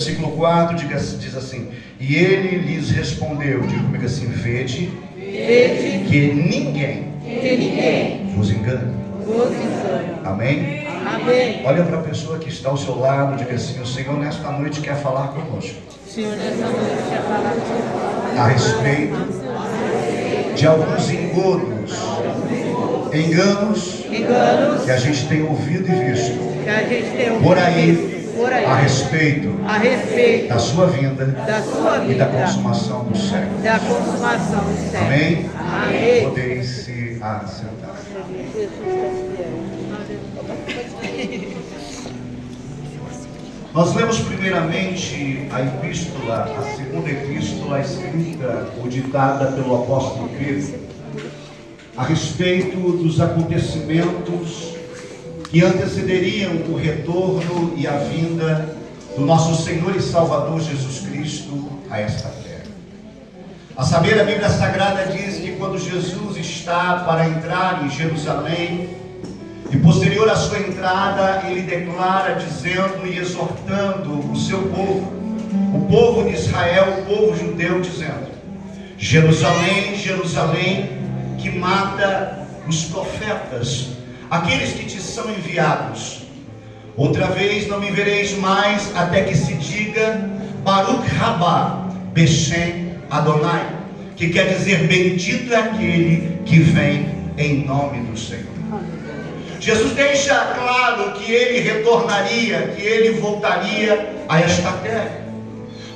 Versículo 4 diz assim: e ele lhes respondeu, diga comigo assim: vede que ninguém vos engane. Amém? Amém. Olha para a pessoa que está ao seu lado, diga assim: o Senhor nesta noite quer falar conosco Senhor, nessa noite quer falar conosco a respeito de alguns enganos que a gente tem ouvido e visto que a gente tem por aí a a respeito da sua vinda e da consumação do século. da consumação do século. Amém? Amém. Podem se assentar. Nós lemos primeiramente a epístola, a segunda epístola escrita ou ditada pelo apóstolo Pedro, a respeito dos acontecimentos que antecederiam o retorno e a vinda do nosso Senhor e Salvador Jesus Cristo a esta terra. A saber, a Bíblia Sagrada diz que quando Jesus está para entrar em Jerusalém, e posterior à sua entrada, ele declara, dizendo e exortando o seu povo, o povo de Israel, o povo judeu, dizendo: Jerusalém, Jerusalém, que mata os profetas, aqueles que te são enviados. Outra vez não me vereis mais, até que se diga Baruch Rabá Beshem Adonai, que quer dizer: bendito é aquele que vem em nome do Senhor. Jesus deixa claro que ele retornaria, que ele voltaria a esta terra.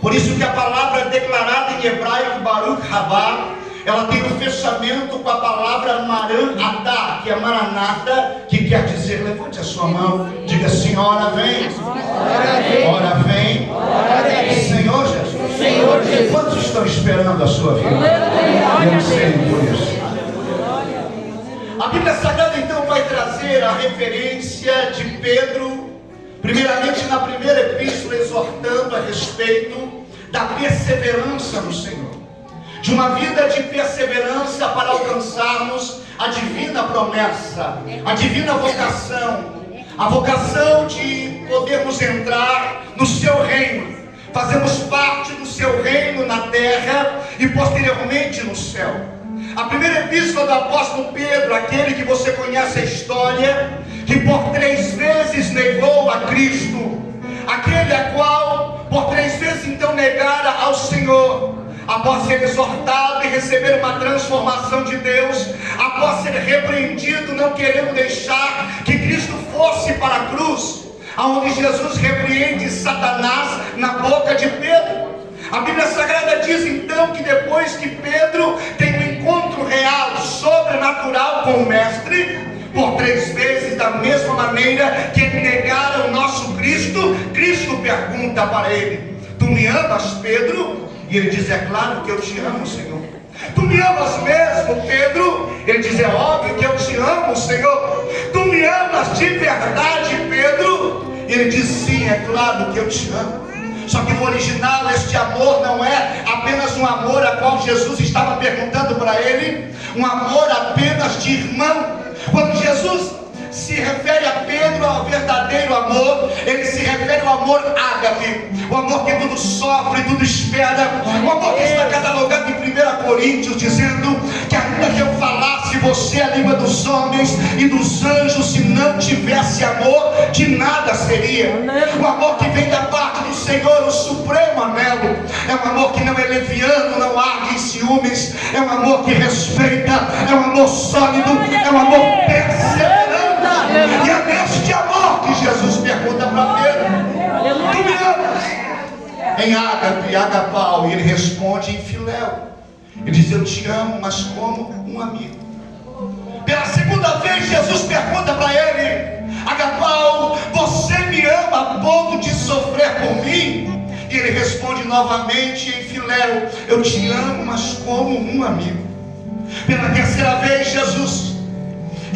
Por isso que a palavra declarada em hebraico Baruch Rabá, ela tem um fechamento com a palavra Maranatá, que é Maranata, que quer dizer, levante a sua mão, diga assim: ora vem, ora vem, Senhor Jesus. Senhor Jesus. Quantos estão esperando a sua vinda? Eu sei por isso. A Bíblia Sagrada então vai trazer a referência de Pedro, primeiramente na primeira epístola, exortando a respeito da perseverança no Senhor, de uma vida de perseverança para alcançarmos a divina promessa, a divina vocação, a vocação de podermos entrar no seu reino, fazermos parte do seu reino na terra e posteriormente no céu. A primeira epístola do apóstolo Pedro, aquele que você conhece a história, que por 3 vezes negou a Cristo, aquele a qual por 3 vezes então negara ao Senhor, após ser exortado e receber uma transformação de Deus, após ser repreendido, não querendo deixar que Cristo fosse para a cruz, aonde Jesus repreende Satanás na boca de Pedro. A Bíblia Sagrada diz então que depois que Pedro tem um encontro real, sobrenatural com o Mestre, por 3 vezes, da mesma maneira que negaram o nosso Cristo, Cristo pergunta para ele: tu me amas, Pedro? E ele diz: é claro que eu te amo, Senhor. Tu me amas mesmo, Pedro? Ele diz: é óbvio que eu te amo, Senhor. Tu me amas de verdade, Pedro? E ele diz: sim, é claro que eu te amo. Só que no original este amor não é apenas um amor a qual Jesus estava perguntando para ele, um amor apenas de irmão. Quando Jesus se refere a Pedro ao verdadeiro amor, ele se refere ao amor ágape, o amor que tudo sofre, tudo espera, o amor que está catalogado em 1 Coríntios, dizendo que ainda que eu falasse você a língua dos homens e dos anjos, se não tivesse amor, de nada seria. O amor que vem da parte do Senhor, o supremo anelo, é um amor que não é leviano, não arde em ciúmes, é um amor que respeita, é um amor sólido, é um amor perseverante. E é neste amor que Jesus pergunta para Pedro: tu me amas? Em ágape, agapau. E ele responde em filéu. Ele diz: eu te amo, mas como um amigo. Pela segunda vez Jesus pergunta para ele: agapau, você me ama a ponto de sofrer por mim? E ele responde novamente em filéu: eu te amo, mas como um amigo. Pela terceira vez Jesus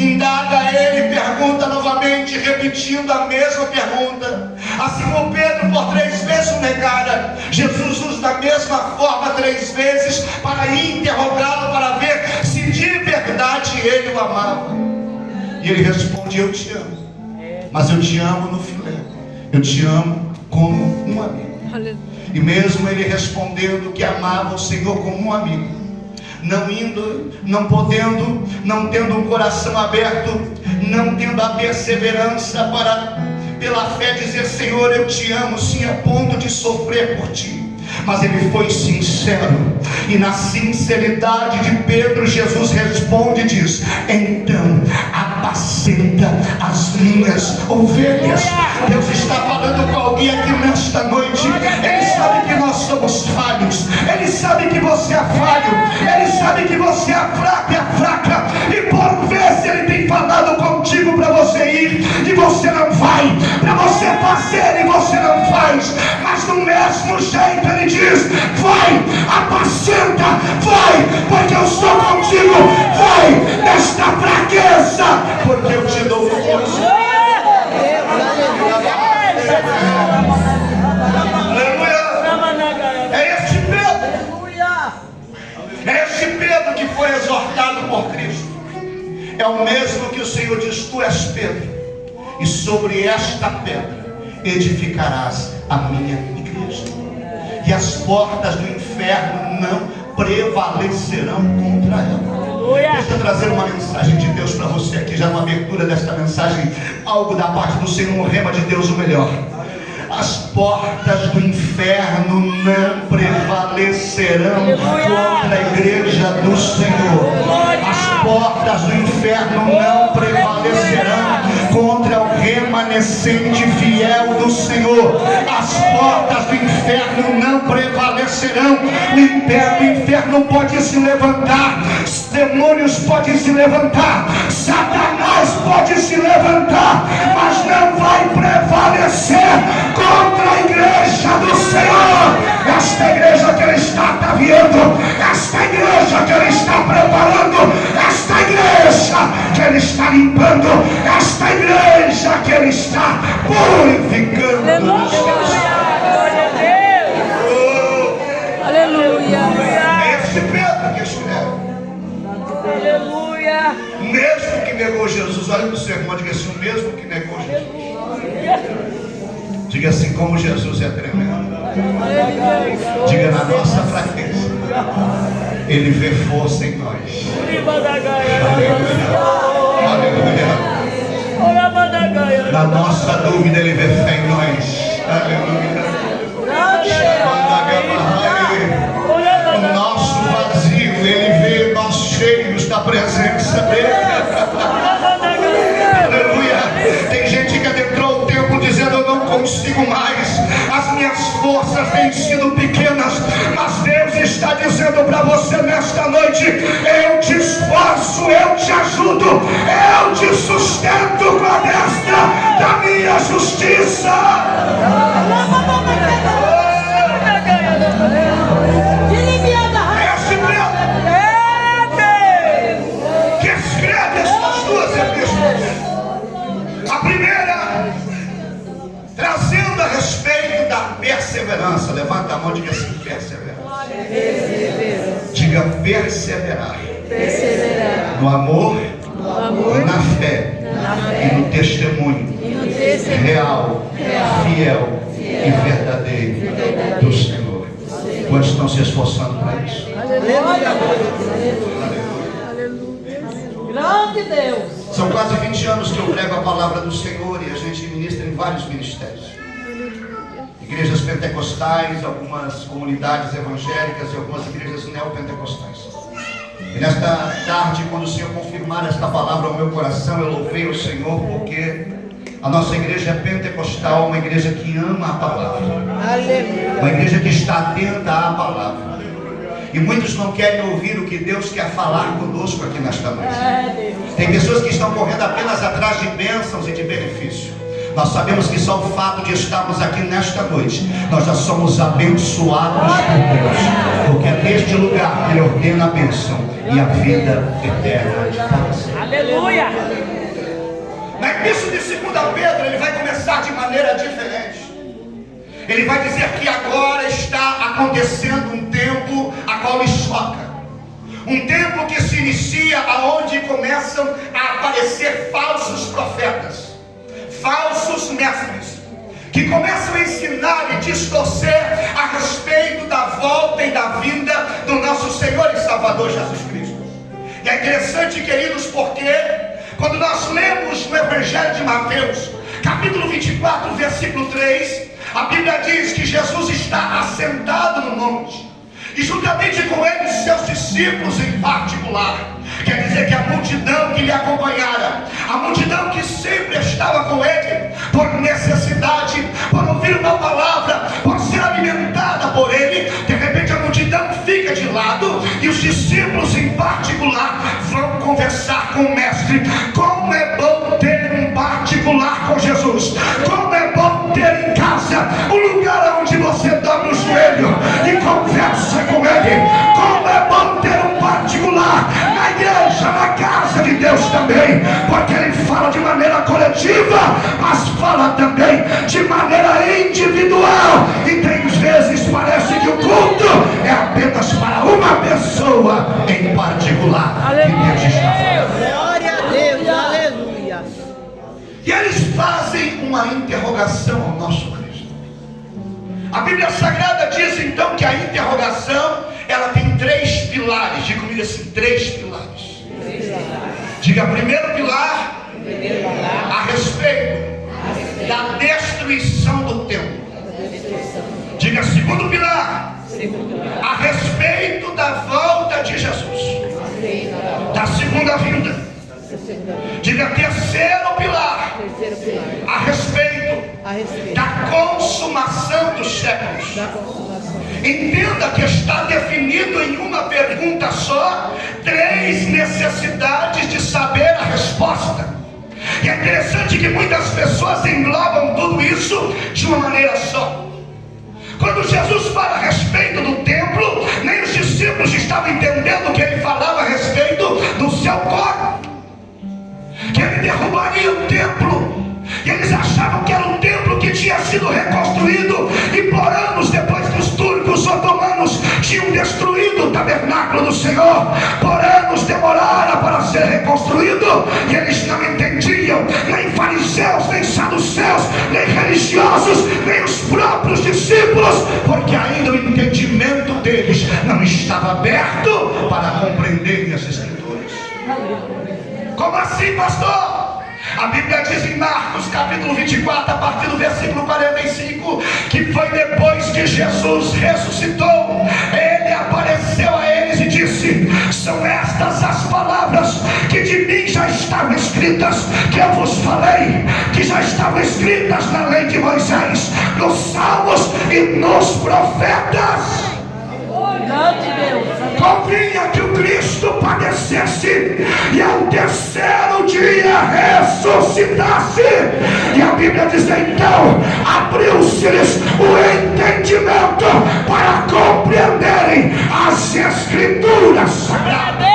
indaga ele, pergunta novamente, repetindo a mesma pergunta. Assim como Pedro por 3 vezes o negara, Jesus usa da mesma forma 3 vezes para interrogá-lo, para ver se de verdade ele o amava. E ele responde: eu te amo, mas eu te amo no filé, eu te amo como um amigo. E mesmo ele respondendo que amava o Senhor como um amigo, não indo, não podendo, não tendo um coração aberto, não tendo a perseverança para, pela fé, dizer: Senhor, eu te amo, sim, a ponto de sofrer por ti. Mas ele foi sincero, e na sinceridade de Pedro, Jesus responde e diz: então apacenta as minhas ovelhas. Deus está falando com alguém aqui nesta noite. Ele sabe que nós somos falhos, Ele sabe que você é falho, Ele sabe que você é fraca, e por vezes Ele tem falado contigo para você ir e você não vai, para você fazer e você não faz, mas do mesmo jeito Ele diz: vai, apacenta, vai, porque eu sou contigo, vai nesta fraqueza, porque eu te dou força. Aleluia. É este Pedro que foi exortado por Cristo. É o mesmo que o Senhor diz: tu és Pedro, e sobre esta pedra edificarás a minha igreja, e as portas do inferno não prevalecerão contra ela. Deixa eu trazer uma mensagem de Deus para você aqui, já na abertura desta mensagem, algo da parte do Senhor, um rema de Deus, o melhor. As portas do inferno não prevalecerão contra a igreja do Senhor. As portas do inferno não prevalecerão contra o remanescente fiel do Senhor. As portas do inferno não prevalecerão. O inferno pode se levantar, os demônios podem se levantar, Satanás pode se levantar, mas não vai prevalecer contra a igreja do Senhor. Esta igreja que Ele está vendo, esta igreja que Ele está preparando, esta igreja que Ele está limpando, esta igreja que Ele está purificando. Aleluia. É esse Pedro que escreve. Aleluia. Mesmo que negou Jesus, olha para o seu irmão, diga assim: o mesmo que negou Jesus. Diga assim: como Jesus é tremendo. Diga: na nossa fraqueza Ele vê força em nós. Aleluia. Na nossa dúvida Ele vê fé em nós. Aleluia. No nosso vazio Ele vê nós cheios da presença dEle. Aleluia. Tem gente que adentrou o tempo dizendo: eu não consigo mais, as minhas forças têm sido pequenas, mas Deus está dizendo para você nesta noite: eu te esforço, eu te ajudo, eu te sustento com a destra da minha justiça. Esse Pedro que escreve estas duas epístolas. A primeira, trazendo a respeito da perseverança. Levanta a mão e diga assim: perseverança. Diga: perseverar. No amor, na fé, e no testemunho real, fiel e verdadeiro do Senhor. Quantos estão se esforçando para isso? Aleluia. Grande Deus. São quase 20 anos que eu prego a palavra do Senhor e a gente ministra em vários ministérios. Igrejas pentecostais, algumas comunidades evangélicas e algumas igrejas neopentecostais. E nesta tarde, quando o Senhor confirmar esta palavra ao meu coração, eu louvei o Senhor porque a nossa igreja é pentecostal, uma igreja que ama a palavra. Aleluia. Uma igreja que está atenta à palavra. E muitos não querem ouvir o que Deus quer falar conosco aqui nesta noite. Tem pessoas que estão correndo apenas atrás de bênçãos e de benefício. Nós sabemos que só o fato de estarmos aqui nesta noite, nós já somos abençoados por Deus, porque é deste lugar que Ele ordena a bênção e a vida eterna. Aleluia. Na epístola de 2 Pedro, ele vai começar de maneira diferente. Ele vai dizer que agora está acontecendo um tempo a qual lhe choca. Um tempo que se inicia aonde começam a aparecer falsos profetas, falsos mestres, que começam a ensinar e distorcer a respeito da volta e da vinda do nosso Senhor e Salvador Jesus Cristo. E é interessante, queridos, porque quando nós lemos no Evangelho de Mateus, capítulo 24, versículo 3, a Bíblia diz que Jesus está assentado no monte, e juntamente com ele seus discípulos em particular. Quer dizer que a multidão que lhe acompanhara, a multidão que sempre estava com ele, por necessidade, por ouvir uma palavra, por ser alimentada por ele, de repente a multidão fica de lado, e os discípulos em particular vão conversar com o mestre. Como é bom ter um particular com Jesus, como é bom ter em casa um lugar onde você dobra o joelho e conversa com ele. Como é bom ter um particular na igreja, na casa de Deus também, porque ele fala de maneira coletiva, mas fala também de maneira individual, e tem vezes parece que o culto é apenas para uma pessoa em particular. Que Deus está falando. Glória a Deus, aleluia. E eles fazem uma interrogação ao nosso Cristo. A Bíblia Sagrada diz então que a interrogação, ela tem 3 pilares. Diga comigo assim, 3 pilares. Diga, primeiro pilar, a respeito da destruição do templo. Diga, segundo pilar, a respeito da volta de Jesus, da segunda vinda. Diga, terceiro pilar, a respeito da consumação dos séculos. Entenda que está definido em uma pergunta só 3 necessidades de saber a resposta. E é interessante que muitas pessoas englobam tudo isso de uma maneira só. Quando Jesus fala a respeito do templo, nem os discípulos estavam entendendo que ele falava a respeito do seu corpo, que ele derrubaria o templo, e eles achavam que era um templo que tinha sido reconstruído, e por anos depois que os turcos otomanos tinham destruído o tabernáculo do Senhor, por anos demorara para ser reconstruído, e eles não entendiam, nem fariseus, nem saduceus, nem religiosos, nem os próprios discípulos, porque ainda o entendimento deles não estava aberto para compreenderem as Escrituras. Como assim, pastor? A Bíblia diz em Marcos capítulo 24, a partir do versículo 45, que foi depois que Jesus ressuscitou, ele apareceu a eles e disse: são estas as palavras que de mim já estavam escritas, que eu vos falei, que já estavam escritas na lei de Moisés, nos salmos e nos profetas. Convinha que o Cristo padecesse e ao terceiro dia ressuscitasse. E a Bíblia diz então, abriu-se-lhes o entendimento para compreenderem as Escrituras sagradas.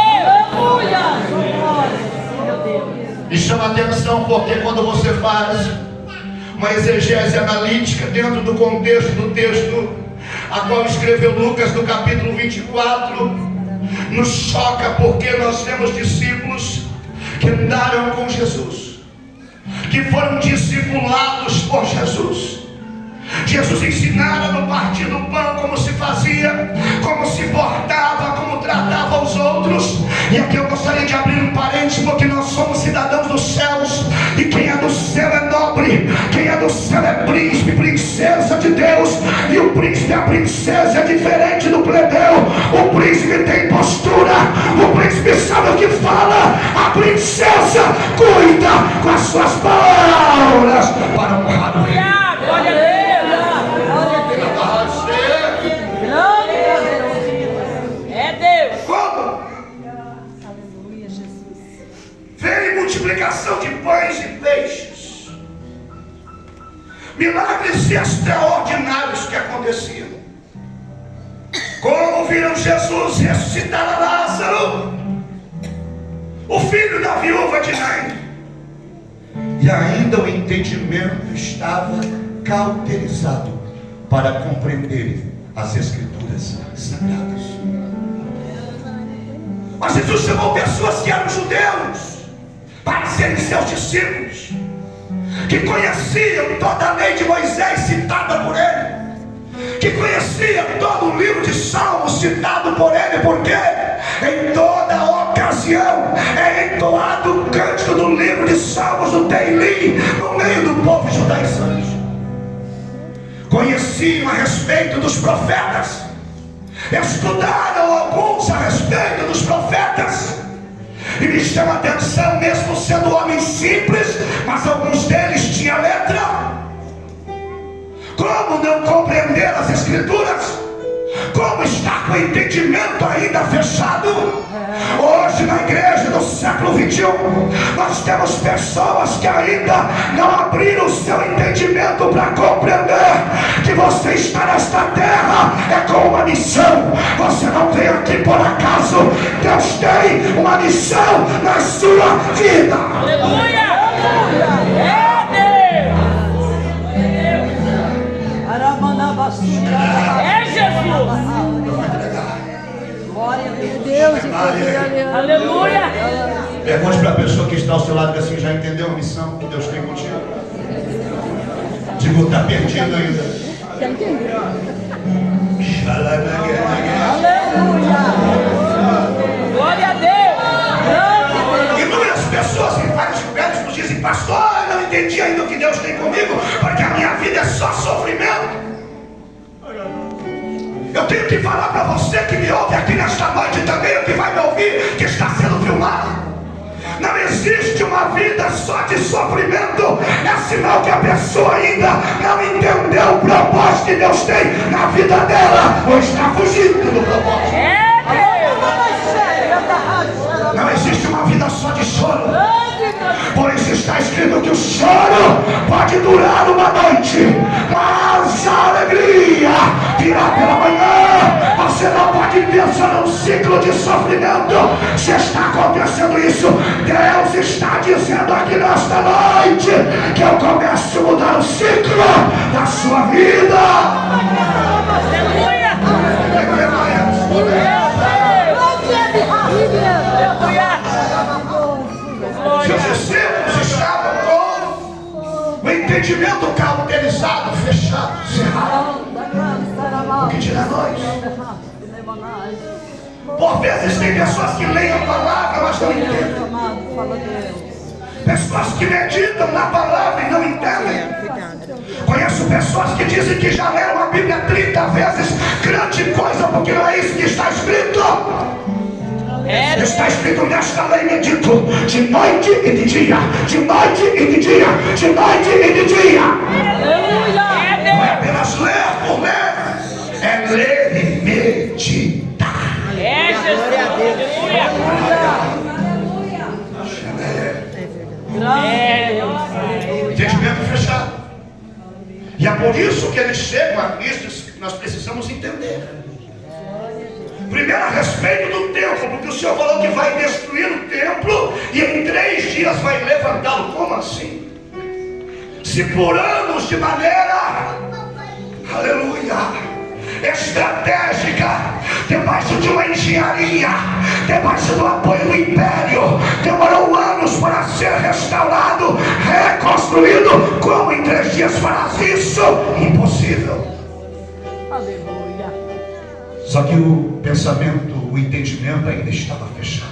E chama atenção porque quando você faz uma exegese analítica dentro do contexto do texto a qual escreveu Lucas no capítulo 24, nos choca porque nós temos discípulos que andaram com Jesus, que foram discipulados por Jesus. Jesus ensinara no partir do pão como se fazia, como se portava, como tratava os outros. E aqui eu gostaria de abrir um parênteses, porque nós somos cidadãos dos céus, e quem é do céu é nobre, quem é do céu é príncipe, princesa de Deus. E o príncipe e a princesa é diferente do plebeu. O príncipe tem postura, o príncipe sabe o que fala, a princesa cuida com as suas palavras para honrar o rei. Glória a Deus. É Deus. Como? Veio multiplicação de pães e peixes, milagres extraordinários que aconteciam. Como viram Jesus ressuscitar a Lázaro, o filho da viúva de Naim, e ainda o entendimento estava cauterizado para compreender as Escrituras sagradas. Mas Jesus chamou pessoas que eram judeus para serem seus discípulos, que conheciam toda a lei de Moisés citada por ele, que conhecia todo o livro de Salmos citado por ele, porque em toda ocasião é entoado o cântico do livro de Salmos do Teilim no meio do povo judaizante. Conheciam a respeito dos profetas, estudaram alguns a respeito dos profetas, e me chama a atenção, mesmo sendo homens simples, mas alguns deles tinham letra. Como não compreender as Escrituras? Como estar com o entendimento ainda fechado? Hoje na igreja do século XXI, nós temos pessoas que ainda não abriram o seu entendimento para compreender que você está nesta terra é com uma missão. Você não veio aqui por acaso. Deus tem uma missão na sua vida. Aleluia! É Jesus! Glória a Deus! Aleluia! Pergunte para a pessoa que está ao seu lado, que assim já entendeu a missão que Deus tem contigo. Digo, está perdido ainda. Já entendeu? Glória a Deus! Inúmeras pessoas em vários lugares nos dizem: pastor, eu não entendi ainda o que Deus tem comigo, porque a minha vida é só sofrimento. Eu tenho que falar para você que me ouve aqui nesta noite também, o que vai me ouvir, que está sendo filmado. Não existe uma vida só de sofrimento. É sinal que a pessoa ainda não entendeu o propósito que Deus tem na vida dela, ou está fugindo do propósito. Não existe uma vida só de choro, pois está escrito que o choro pode durar uma noite, mas a alegria virá pela manhã. Você não pode pensar num ciclo de sofrimento. Se está acontecendo isso, Deus está dizendo aqui nesta noite que eu começo a mudar o ciclo da sua vida. Aleluia! Seus discípulos estavam com o entendimento cauterizado, fechado, cerrado. O que dirá nós? Por vezes tem pessoas que leem a palavra, mas não entendem. Pessoas que meditam na palavra e não entendem. Conheço pessoas que dizem que já leram a Bíblia 30 vezes. Grande coisa, porque não é isso que está escrito. Está escrito: nesta lei medito de noite e de dia, de noite e de dia, de noite e de dia. Não é apenas ler por ler, é ler e meditar. É Jesus! Aleluia! Entendimento fechado. E é por isso que eles chegam a isso que nós precisamos entender. Primeiro, a respeito do templo, porque o Senhor falou que vai destruir o templo e em 3 dias vai levantá-lo. Como assim? Se por anos, de maneira, aleluia, estratégica, debaixo de uma engenharia, debaixo do apoio do império, demorou anos para ser restaurado, reconstruído, como em 3 dias farás isso? Impossível. Aleluia. Só que o pensamento, o entendimento ainda estava fechado.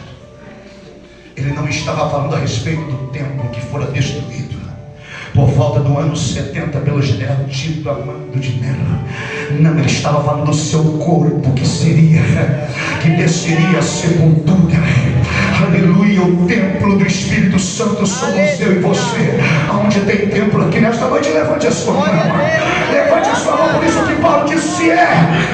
Ele não estava falando a respeito do templo que fora destruído por volta do ano 70 pelo general Tito Amando de Melo. Não, ele estava falando do seu corpo que desceria a sepultura. Aleluia, o templo do Espírito Santo somos eu e você. Aonde tem templo aqui nesta noite, levante a sua mão. Levante a sua mão, por isso que Paulo disse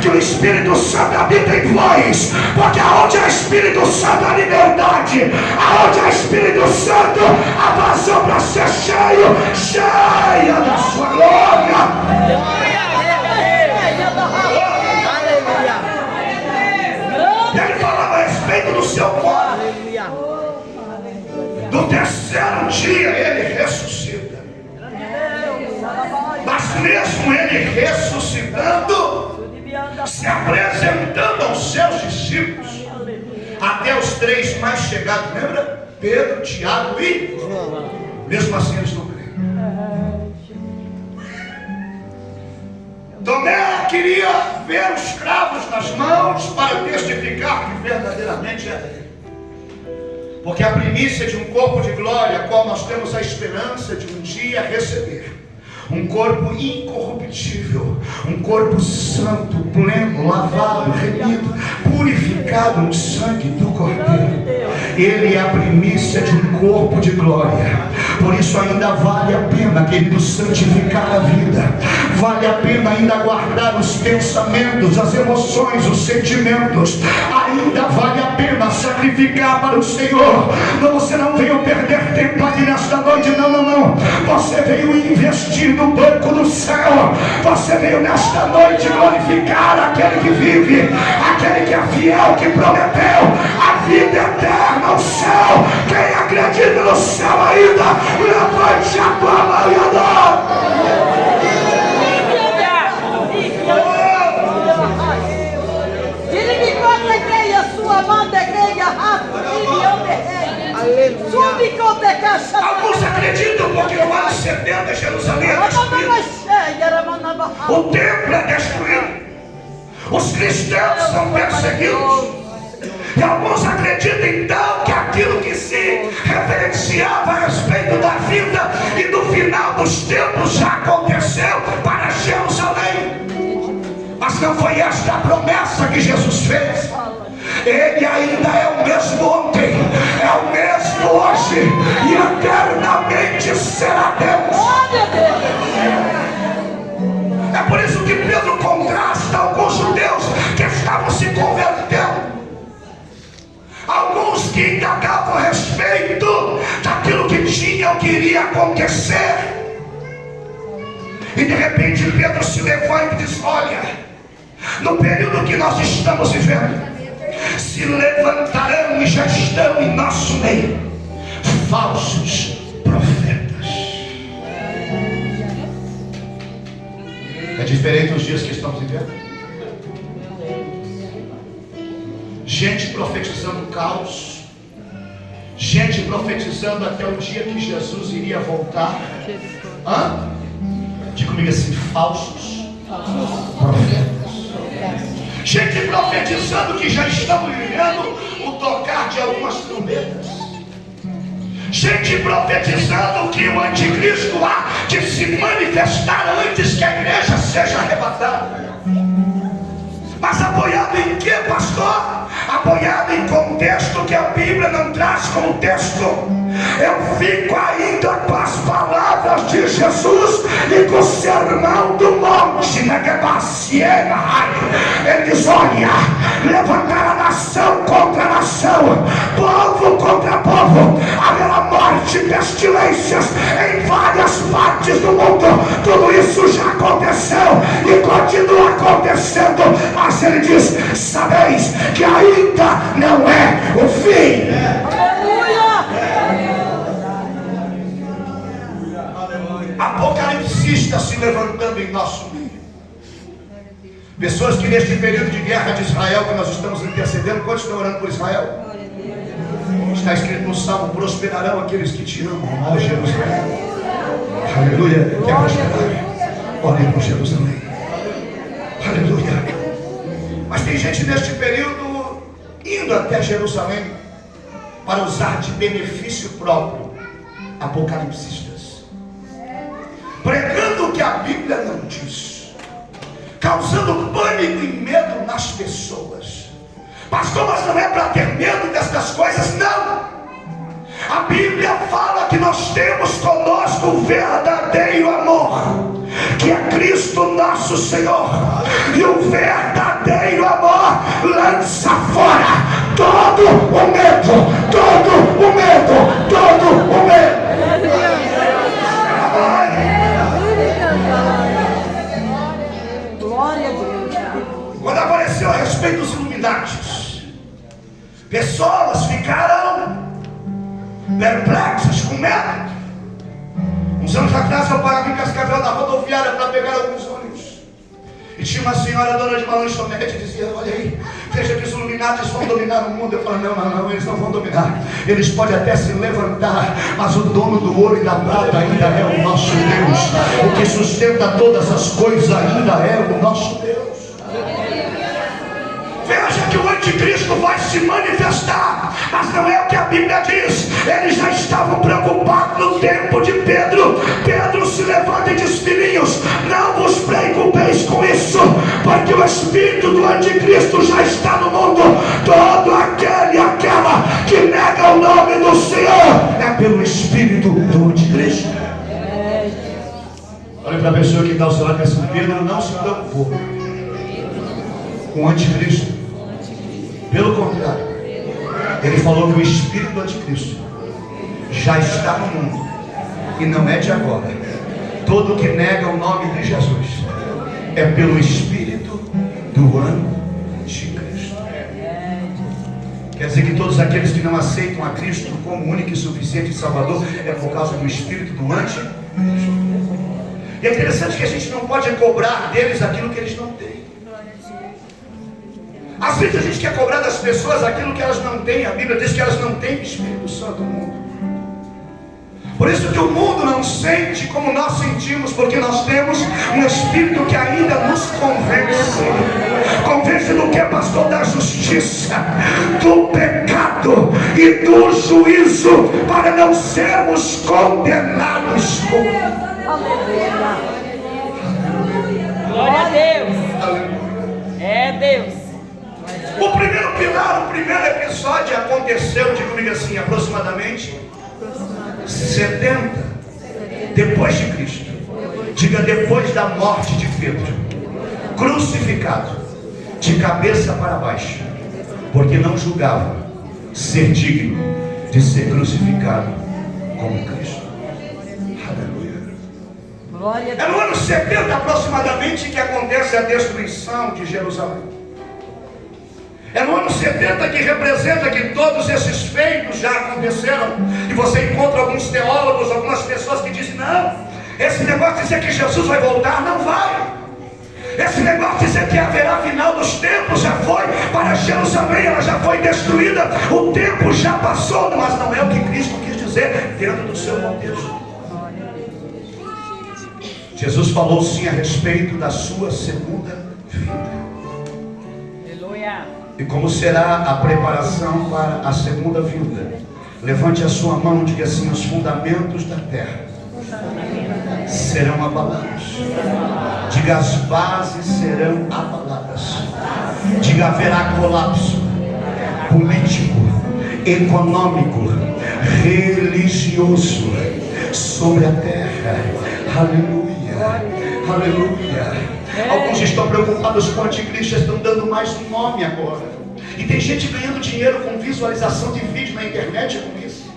que o Espírito Santo habita em vós. Porque aonde há Espírito Santo há liberdade. Aonde há Espírito Santo há vazão para ser cheia da sua glória. Ele falava a respeito do seu corpo. No 3º dia ele ressuscita. Mas mesmo ele ressuscitando, se apresentando aos seus discípulos, até os 3 mais chegados, lembra? Pedro, Tiago e João. Mesmo assim eles não creem. Tomé queria ver os cravos nas mãos para testificar que verdadeiramente era ele. Porque a primícia de um corpo de glória, a qual nós temos a esperança de um dia receber, um corpo incorruptível, um corpo santo, pleno, lavado, remido, purificado no sangue do Cordeiro. Ele é a primícia de um corpo de glória. Por isso ainda vale a pena, querido, santificar a vida. Vale a pena ainda guardar os pensamentos, as emoções, os sentimentos. Ainda vale a pena sacrificar para o Senhor. Não, você não veio perder tempo aqui nesta noite, não. Você veio investir no banco do céu. Você veio nesta noite glorificar aquele que vive, aquele que é fiel, que prometeu a vida eterna, o céu. Quem acredita no céu ainda, levante a tua mão e adore. Alguns acreditam porque no ano 70 Jerusalém é destruída, o templo é destruído, os cristãos são perseguidos. E alguns acreditam então que aquilo que se referenciava a respeito da vida e do final dos tempos já aconteceu para Jerusalém. Mas não foi esta a promessa que Jesus fez. Ele ainda é o mesmo ontem, é o mesmo hoje e eternamente será Deus. É por isso que Pedro contrasta alguns judeus que estavam se convertendo, alguns que indagavam a respeito daquilo que tinha ou que iria acontecer. E de repente Pedro se levanta e diz: olha, no período que nós estamos vivendo, se levantarão e já estão em nosso meio falsos profetas. É diferente os dias que estamos vivendo. Gente profetizando caos, gente profetizando até o dia que Jesus iria voltar. Diga comigo assim: falsos profetas. Gente profetizando que já estamos vivendo o tocar de algumas trombetas. Gente profetizando que o anticristo há de se manifestar antes que a igreja seja arrebatada. Mas apoiado em que, pastor? Apoiado em contexto que a Bíblia não traz como texto. Eu fico ainda com as palavras de Jesus e com o sermão do monte, ele diz: olha, levantará nação contra nação, povo contra povo, haverá morte e pestilências em várias partes do mundo. Tudo isso já aconteceu e continua acontecendo, mas ele diz: sabeis que ainda não é o fim. Apocalipsista se levantando em nosso meio. Pessoas que neste período de guerra de Israel que nós estamos intercedendo, quantos estão orando por Israel? Está escrito no Salmo: prosperarão aqueles que te amam, ó Jerusalém. Aleluia. Quer prosperar? Orem por Jerusalém. Aleluia. Mas tem gente neste período indo até Jerusalém para usar de benefício próprio. Apocalipsistas, pregando o que a Bíblia não diz, causando pânico e medo nas pessoas. Pastor, mas não é para ter medo destas coisas, não. A Bíblia fala que nós temos conosco o verdadeiro amor, que é Cristo nosso Senhor. E o verdadeiro amor lança fora todo o medo, todo o medo, todo o medo. Glória a Deus. Quando apareceu a respeito dos Illuminatis, pessoas ficaram perplexas, com medo. Uns anos atrás eu parava em Cascavel na rodoviária para pegar alguns ônibus, e tinha uma senhora dona de uma lanchonete e dizia: olha aí, veja que os Illuminatis Illuminati vão dominar o mundo. Eu falo, não, eles não vão dominar. Eles podem até se levantar, mas o dono do ouro e da prata ainda é o nosso Deus. O que sustenta todas as coisas ainda é o nosso Deus. Veja que o anticristo vai se manifestar, mas não é o que a Bíblia diz. Eles já estavam preocupados no tempo de Pedro. Pedro se levanta e diz: filhinhos, não vos preocupeis com isso, porque o espírito do anticristo já está no mundo. Todo aquele e aquela que nega o nome do Senhor é pelo espírito do anticristo. Olha para a pessoa que está ao seu lado e diz: Pedro não se preocupou com o anticristo. Pelo contrário, ele falou que o espírito do anticristo já está no mundo e não é de agora. Todo que nega o nome de Jesus é pelo espírito do anticristo. Quer dizer que todos aqueles que não aceitam a Cristo como único e suficiente Salvador é por causa do espírito do anticristo. E é interessante que a gente não pode cobrar deles aquilo que eles não têm. Às vezes a gente quer cobrar das pessoas aquilo que elas não têm. A Bíblia diz que elas não têm o Espírito Santo no mundo. Por isso que o mundo não sente como nós sentimos, porque nós temos um Espírito que ainda nos convence. Convence do que, pastor? Da justiça, do pecado e do juízo, para não sermos condenados. Glória a Deus. É Deus. O primeiro pilar, o primeiro episódio aconteceu, diga comigo assim, aproximadamente 70 depois de Cristo. Diga, depois da morte de Pedro, crucificado, de cabeça para baixo, porque não julgava ser digno de ser crucificado como Cristo. Aleluia. É no ano 70 aproximadamente que acontece a destruição de Jerusalém. É no ano 70 que representa que todos esses feitos já aconteceram. E você encontra alguns teólogos, algumas pessoas que dizem: não, esse negócio de dizer que Jesus vai voltar, não vai. Esse negócio de dizer que haverá final dos tempos já foi para Jerusalém, ela já foi destruída, o tempo já passou. Mas não é o que Cristo quis dizer dentro do seu contexto. Jesus falou sim a respeito da sua segunda vinda. E como será a preparação para a segunda vinda? Levante a sua mão e diga assim: os fundamentos da terra serão abalados. Diga, as bases serão abaladas. Diga, haverá colapso político, econômico, religioso sobre a terra. Aleluia, aleluia. Alguns estão preocupados com o anticristo, estão dando mais um nome agora. E tem gente ganhando dinheiro com visualização de vídeo na internet com isso.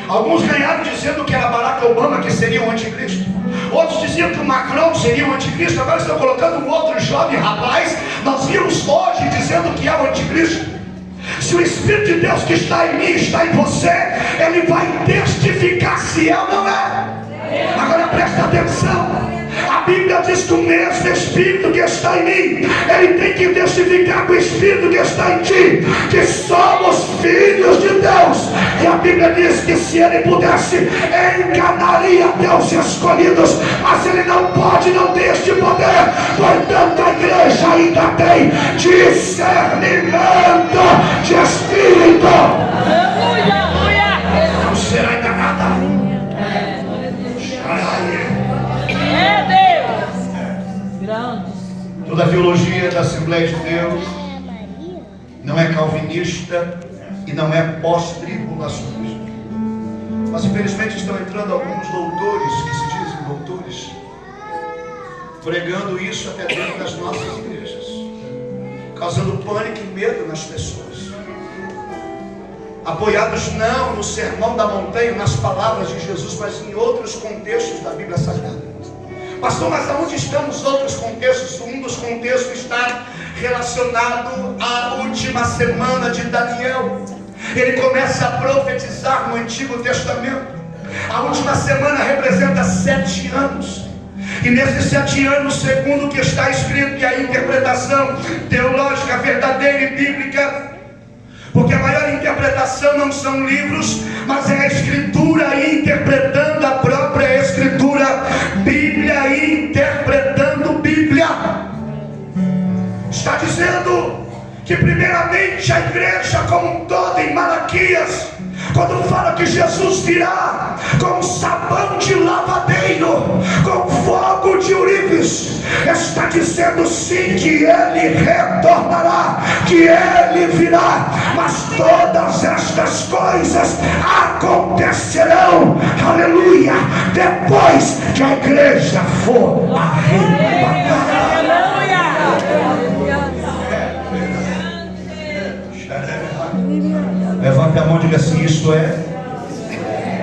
Alguns ganharam dizendo que era Barack Obama que seria o anticristo. Outros diziam que o Macron seria o anticristo. Agora estão colocando um outro jovem rapaz. Nós vimos hoje dizendo que é o anticristo. Se o Espírito de Deus que está em mim está em você, ele vai testificar se é ou não é. Agora presta atenção. A Bíblia diz que o mesmo Espírito que está em mim, ele tem que testificar com o Espírito que está em ti, que somos filhos de Deus. E a Bíblia diz que se ele pudesse, enganaria até os escolhidos, mas ele não pode, não tem este poder. Portanto a igreja ainda tem discernimento de Espírito. Não será enganada. Toda a teologia da Assembleia de Deus não é calvinista e não é pós-tribulacionista. Mas infelizmente estão entrando alguns doutores, que se dizem doutores, pregando isso até dentro das nossas igrejas, causando pânico e medo nas pessoas, apoiados não no sermão da montanha, nas palavras de Jesus, mas em outros contextos da Bíblia Sagrada. Pastor, mas aonde estão os outros contextos? Um dos contextos está relacionado à última semana de Daniel. Ele começa a profetizar no Antigo Testamento. A última semana representa 7 anos. E nesses 7 anos, segundo o que está escrito, e a interpretação teológica verdadeira e bíblica, porque a maior interpretação não são livros, mas é a Escritura interpretando a própria Escritura, Bíblia interpretando Bíblia. Está dizendo que primeiramente a igreja como um todo, em Malaquias, quando fala que Jesus virá com sabão de lavadeiro, com fogo de ourives, está dizendo sim que Ele retornará, que Ele virá, mas todas estas coisas acontecerão, aleluia, depois que a igreja for arrebatada. Levante a mão e diga assim: isto é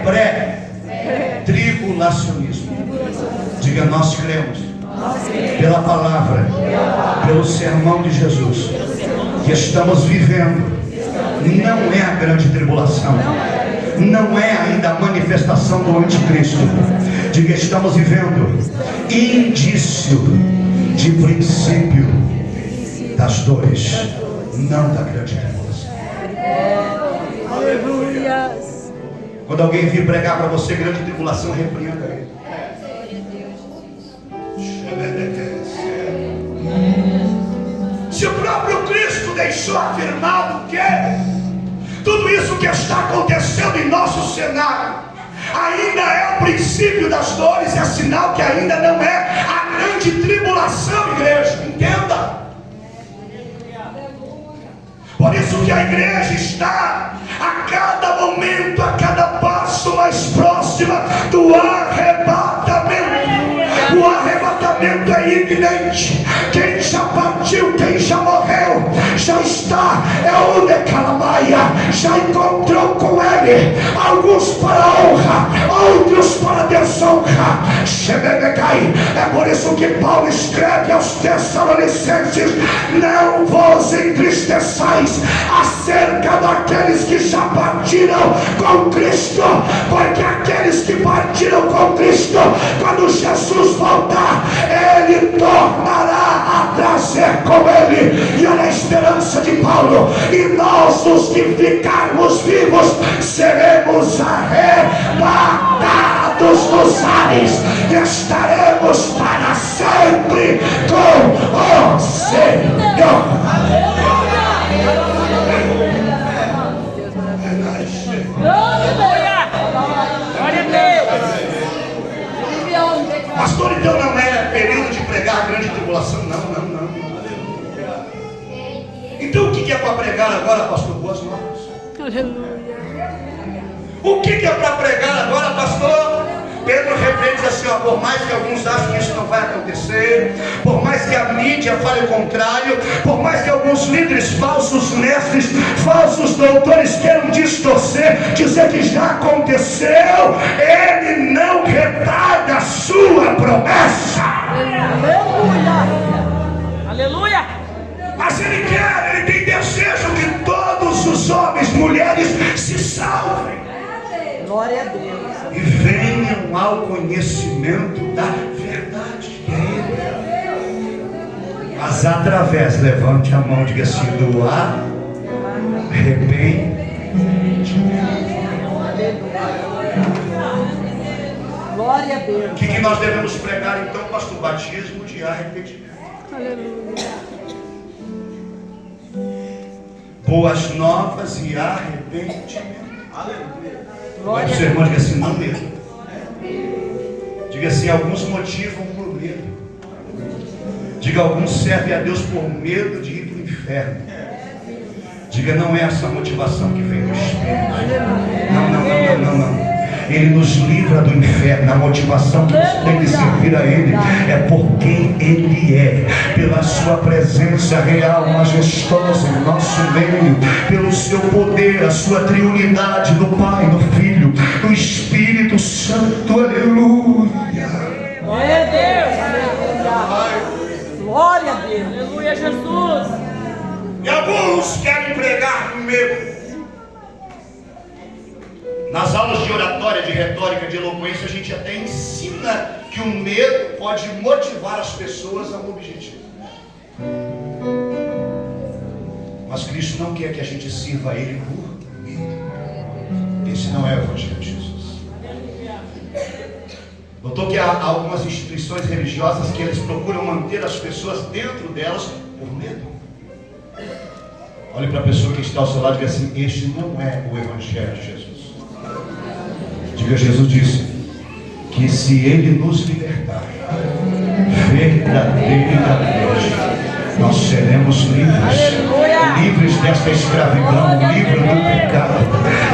pré-tribulacionismo. Diga: nós cremos pela palavra, pelo sermão de Jesus, que estamos vivendo. Não é a grande tribulação, não é ainda a manifestação do anticristo. Diga: estamos vivendo indício de princípio das dores, não da grande tribulação. Aleluias. Quando alguém vir pregar para você grande tribulação, repreenda ele. Se o próprio Cristo deixou afirmado que tudo isso que está acontecendo em nosso cenário ainda é o princípio das dores, é sinal que ainda não é a grande tribulação, igreja. Entenda. Por isso que a igreja está a cada momento, a cada passo mais próxima do arrebatamento. O arrebatamento é iminente. Quem já partiu, quem já morreu, já está, é o Decalamaia, já encontrou com Ele. Alguns para a honra, outros para a desonra. É por isso que Paulo escreve aos Tessalonicenses: não vos entristeçais acerca daqueles que já partiram com Cristo, porque aqueles que partiram com Cristo, quando Jesus voltar, Ele tornará a trazer com Ele. E olha a esperança de Paulo: e nós, os que ficarmos vivos, seremos arrebatados nos ares, e estaremos para sempre com o Senhor. Aleluia! Glória a Deus! Pastor, então não é período de pregar a grande tribulação? Não. Então o que é para pregar agora, pastor? Boas novas. Aleluia. O que é para pregar agora, pastor? Pedro repreende assim: ó, por mais que alguns achem que isso não vai acontecer, por mais que a mídia fale o contrário, por mais que alguns líderes falsos, mestres, falsos doutores queiram distorcer, dizer que já aconteceu, Ele não retarda a sua promessa. Aleluia! Mas Ele quer, Ele tem desejo que todos os homens, mulheres se salvem. Glória a Deus. E venham ao conhecimento da verdade. Mas através, levante a mão e diga assim: do arrependimento. Glória a Deus. O que nós devemos pregar então, pastor? Batismo de arrependimento. Aleluia. Boas novas e arrependimento. Aleluia. Vai para o seu irmão e diga assim: não medo. Diga assim: alguns motivam por medo. Diga: alguns servem a Deus por medo de ir para o inferno. Diga: não é essa motivação que vem do Espírito. Não. Ele nos livra do inferno. A motivação que você tem de servir a Ele é por quem Ele é, pela sua presença real, majestosa em nosso meio, pelo seu poder, a sua triunidade do Pai, do Filho, do Espírito Santo. Aleluia. Glória a Deus! Glória a Deus. Aleluia, Jesus! E alguns querem pregar medo. Nas aulas de oratória, de retórica, de eloquência, a gente até ensina que o medo pode motivar as pessoas a um objetivo. Mas Cristo não quer que a gente sirva a Ele por medo. Esse não é o Evangelho de Jesus. Notou que há algumas instituições religiosas que eles procuram manter as pessoas dentro delas por medo. Olhe para a pessoa que está ao seu lado e diga assim: este não é o Evangelho de Jesus. Diga: Jesus disse que se Ele nos libertar, verdadeiramente, nós seremos livres desta escravidão, livres do pecado.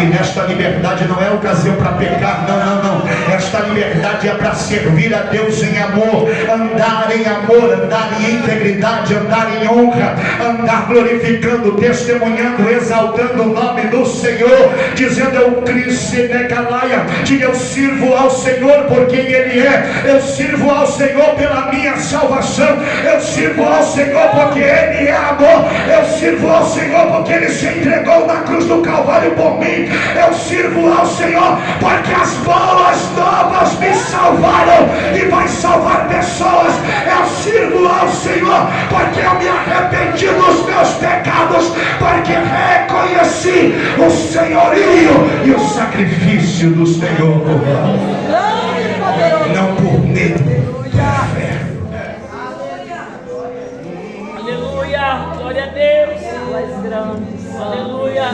E nesta liberdade não é ocasião para pecar, não. Esta liberdade é para servir a Deus em amor, andar em amor, andar em integridade, andar em honra, andar glorificando, testemunhando, exaltando o nome do Senhor, dizendo: eu Cristo Necalaia, que eu sirvo ao Senhor por quem Ele é, eu sirvo ao Senhor pela minha salvação, eu sirvo ao Senhor porque Ele é amor, eu sirvo ao Senhor porque Ele se entregou na cruz do Calvário por mim, eu sirvo ao Senhor porque as boas novas me salvaram e vai salvar pessoas, eu sirvo ao Senhor porque eu me arrependi dos meus pecados, porque reconheci o senhorio e o sacrifício do Senhor, não por medo do inferno. Aleluia. Glória a Deus. Tuas grandes. Aleluia.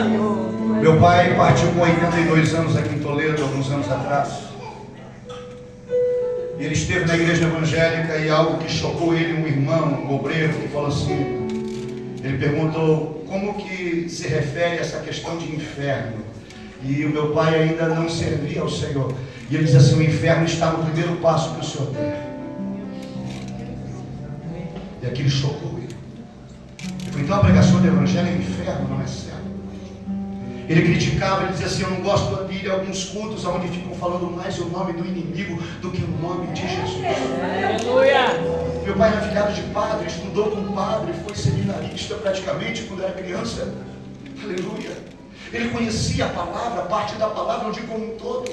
Meu pai partiu com 82 anos aqui em Toledo, alguns anos atrás. E ele esteve na igreja evangélica e algo que chocou ele, um irmão, um obreiro, que falou assim, ele perguntou como que se refere a essa questão de inferno. E o meu pai ainda não servia ao Senhor. E ele diz assim: o inferno está no primeiro passo que o Senhor tem. E aquilo chocou ele. Ele falou: então a pregação do evangelho é inferno, não é certo. Ele criticava, ele dizia assim: eu não gosto de ir a alguns cultos onde ficam falando mais o nome do inimigo do que o nome de Jesus. Aleluia. Meu pai era filhado de padre, estudou com padre, foi seminarista praticamente quando era criança. Aleluia. Ele conhecia a palavra, a parte da palavra, não digo como um todo.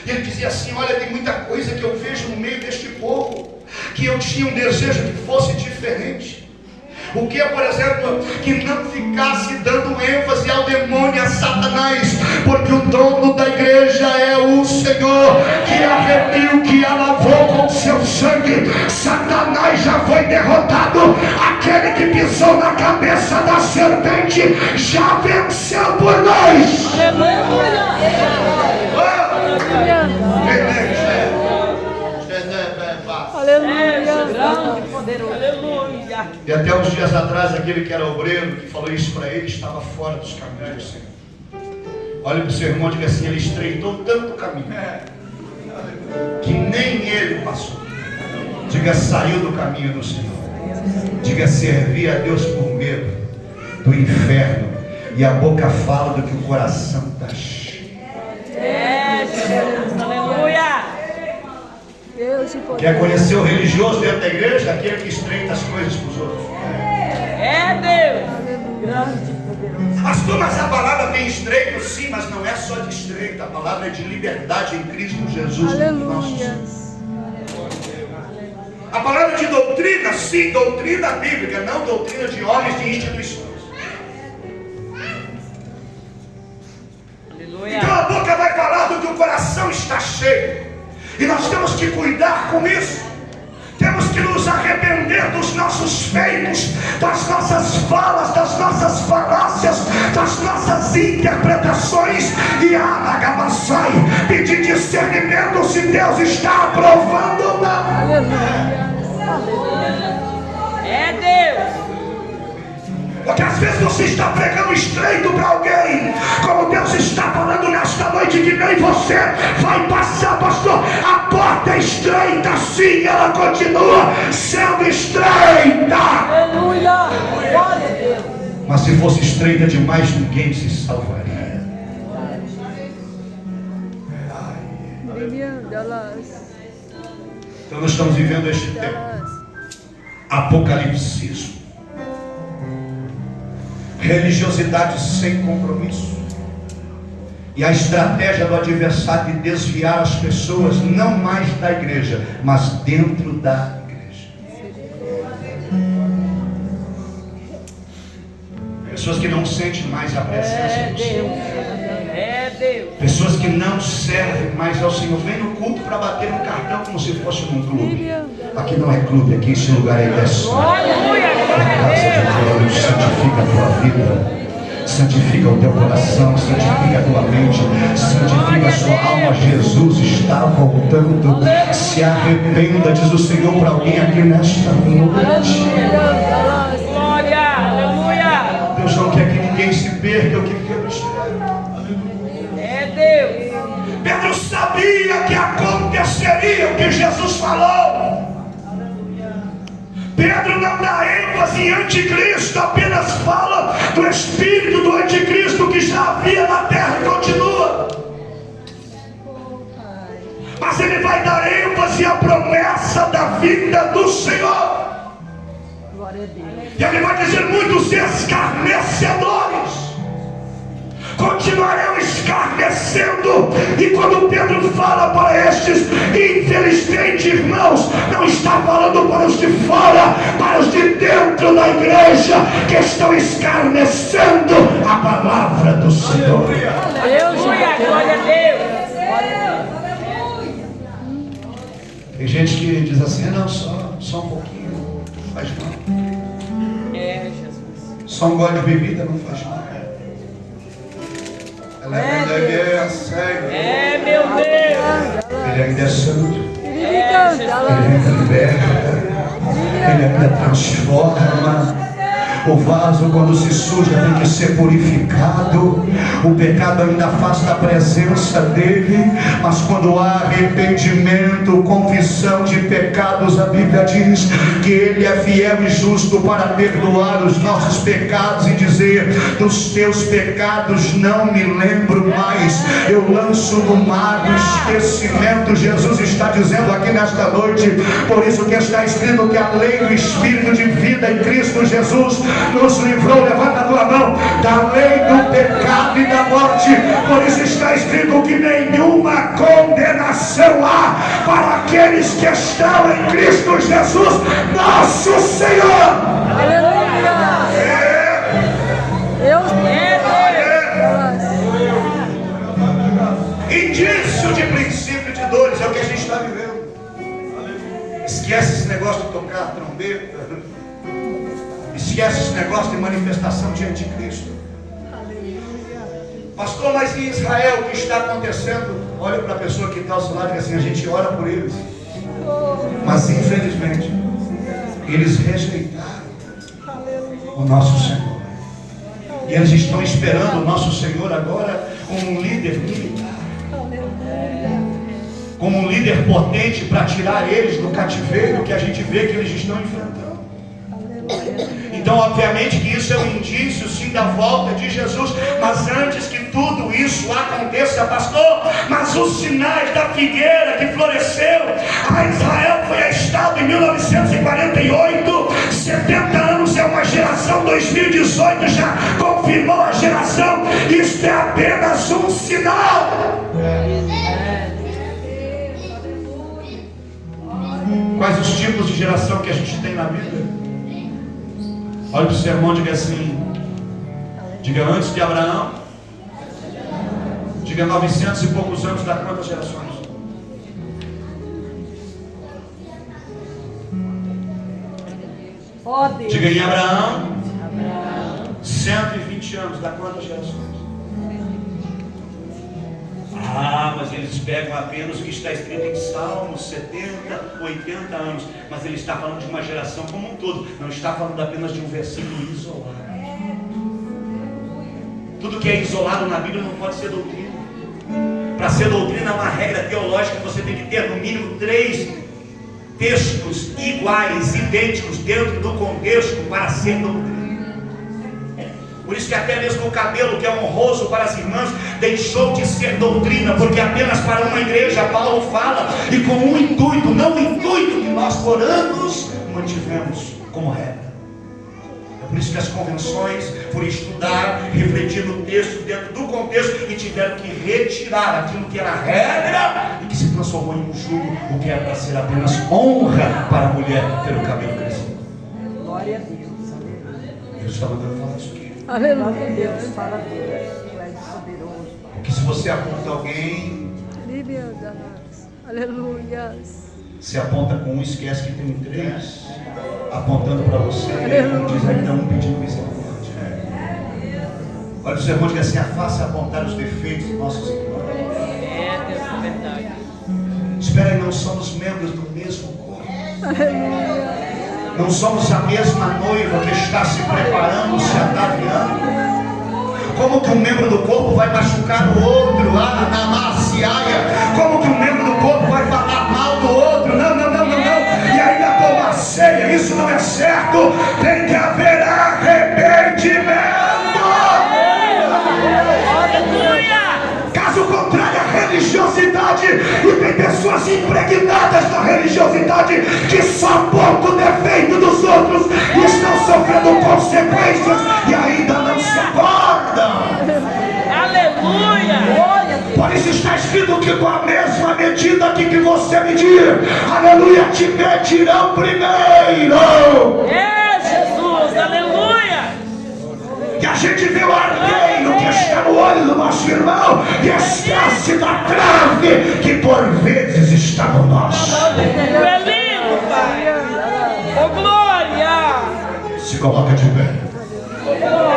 E ele dizia assim: olha, tem muita coisa que eu vejo no meio deste povo, que eu tinha um desejo que fosse diferente. O que é, por exemplo, que não ficasse dando ênfase ao demônio e a Satanás, porque o dono da igreja é o Senhor, que a remiu, que a lavou com seu sangue. Satanás já foi derrotado, aquele que pisou na cabeça da serpente já venceu por nós. Aleluia. Aleluia. Poderoso. Aleluia. E até uns dias atrás, aquele que era obreiro, que falou isso para ele, estava fora dos caminhos do Senhor. Olha para o seu irmão e diga assim: ele estreitou tanto o caminho, que nem ele passou. Diga: saiu do caminho do Senhor. Diga: servir a Deus por medo do inferno. E a boca fala do que o coração está cheio. É, Jesus. Aleluia. Deus e poder. Quer conhecer o religioso dentro da igreja? Aquele que estreita as coisas para os outros. É Deus. Grande, poderoso. Mas mas a palavra tem estreito sim, mas não é só de estreito. A palavra é de liberdade em Cristo Jesus. Aleluia. A palavra de doutrina, sim, doutrina bíblica, não doutrina de homens, de instituições. Aleluia. Então a boca vai falar do que o coração está cheio. E nós temos que cuidar com isso. Temos que nos arrepender dos nossos feitos, das nossas falas, das nossas falácias, das nossas interpretações. E Anagamassai, pedir discernimento se Deus está aprovando ou não. Aleluia. É Deus. Porque às vezes você está pregando estreito para alguém, como Deus está falando nesta noite, que nem você vai passar, pastor. A porta é estreita, sim, ela continua sendo estreita. Aleluia. Glória a Deus. Mas se fosse estreita demais, ninguém se salvaria. Então nós estamos vivendo este tempo apocalipsismo, religiosidade sem compromisso, E a estratégia do adversário de desviar as pessoas, não mais da igreja, mas dentro da igreja. Pessoas que não sentem mais a presença do Senhor. É Deus. Pessoas que não servem mais ao Senhor. Vem no culto para bater no cartão como se fosse num clube. Aqui não é clube, aqui esse lugar é imersão. Aleluia, glória a Graça de Deus, santifica a tua vida. Santifica o teu coração, santifica a tua mente, santifica a sua alma. Jesus está voltando. Se arrependa, diz o Senhor para alguém aqui nesta noite. Glória, aleluia. Deus não quer que ninguém se perca, eu quero que eu esteja. É Deus. Pedro sabia que aconteceria o que Jesus falou. Pedro não dá ênfase em anticristo, apenas fala do espírito do anticristo que já havia na terra e continua. Mas ele vai dar ênfase à promessa da vinda do Senhor. E ele vai dizer: muitos escarnecedores continuarão escarnecendo. E quando Pedro fala para estes, infelizmente, irmãos, não está falando para os de fora, para os de dentro da igreja, que estão escarnecendo a palavra do Senhor. Aleluia, glória a Deus. Tem gente que diz assim: não, só um pouquinho, não faz mal. É Jesus. Só um gole de bebida não faz mal. É meu Deus. Ele ainda é santo. É Jesus. Ele ainda liberta. Ele ainda transforma. O vaso, quando se suja, tem que ser purificado. O pecado ainda afasta a presença dele, mas quando há arrependimento, confissão de pecados, a Bíblia diz que ele é fiel e justo para perdoar os nossos pecados e dizer: dos teus pecados não me lembro mais, eu lanço no mar do esquecimento. Jesus está dizendo aqui nesta noite, por isso que está escrito que a lei do Espírito de vida em Cristo Jesus nos livrou, levanta a tua mão, da lei do pecado e da morte. Por isso está escrito que nenhuma condenação há para aqueles que estão em Cristo Jesus, nosso Senhor. Aleluia. Indício de princípio de dores é o que a gente está vivendo. Esquece esse negócio de tocar trombeta. Esquece esse negócio de manifestação de anticristo. Pastor, mas em Israel o que está acontecendo? Olha para a pessoa que está ao seu lado e diz assim: a gente ora por eles, mas infelizmente eles rejeitaram o nosso Senhor. E eles estão esperando o nosso Senhor agora como um líder militar, como um líder potente para tirar eles do cativeiro que a gente vê que eles estão enfrentando. Então, obviamente que isso é um indício, sim, da volta de Jesus. Mas antes que tudo isso aconteça, pastor, mas os sinais da figueira que floresceu, a Israel foi arrestado em 1948, 70 anos é uma geração, 2018 já confirmou a geração. Isso é apenas um sinal. Quais os tipos de geração que a gente tem na Bíblia? Olha para o sermão, diga assim: diga antes de Abraão, diga 900 e poucos anos, dá quantas gerações? Ó Deus. Diga em Abraão, 120 anos, dá quantas gerações? Ah, mas eles pegam apenas o que está escrito em Salmos, 70, 80 anos. Mas ele está falando de uma geração como um todo. Não está falando apenas de um versículo isolado. Tudo que é isolado na Bíblia não pode ser doutrina. Para ser doutrina é uma regra teológica que você tem que ter no mínimo 3 textos iguais, idênticos dentro do contexto para ser doutrina. Por isso que até mesmo o cabelo, que é honroso para as irmãs, deixou de ser doutrina, porque apenas para uma igreja Paulo fala, e com um intuito, não o intuito que nós por anos mantivemos como regra. É Por isso que as convenções, por estudar, refletir no texto, dentro do contexto, e tiveram que retirar aquilo que era regra e que se transformou em um jugo, o que era para ser apenas honra para a mulher ter o cabelo crescido. Glória a Deus. Aleluia. Deus está mandando falar isso aqui. Glória a Aleluia. Deus. Fala a Deus. Tu és poderoso. Porque se você aponta alguém, Aleluia. se aponta com um, esquece que tem três apontando para você, como diz aí, não pedindo misericórdia. Olha o sermão, diga assim: afasta apontar os defeitos dos nossos irmãos. É, Deus, é verdade. Espera aí, não somos membros do mesmo corpo. Aleluia. Não somos a mesma noiva que está se preparando, se ataviando. Como que um membro do corpo vai machucar o outro lá na maciaia? Como que um membro do corpo vai falar mal do outro? Não. E ainda toma ceia, isso não é certo. Tem que haver arrependimento. Caso contrário, a religiosidade, e tem pessoas impregnadas na religiosidade que só apontam o defeito dos outros e estão sofrendo consequências e ainda não se acordam. Aleluia. Por isso está escrito que com a mesma medida que você medir, aleluia, te medirão primeiro. É, Jesus. Aleluia. E a gente vê o arqueiro que está no olho do nosso irmão e esquece da trave que por vezes está no nosso. Tu é lindo, Pai. Ô, glória. Se coloca de pé. Ô, glória.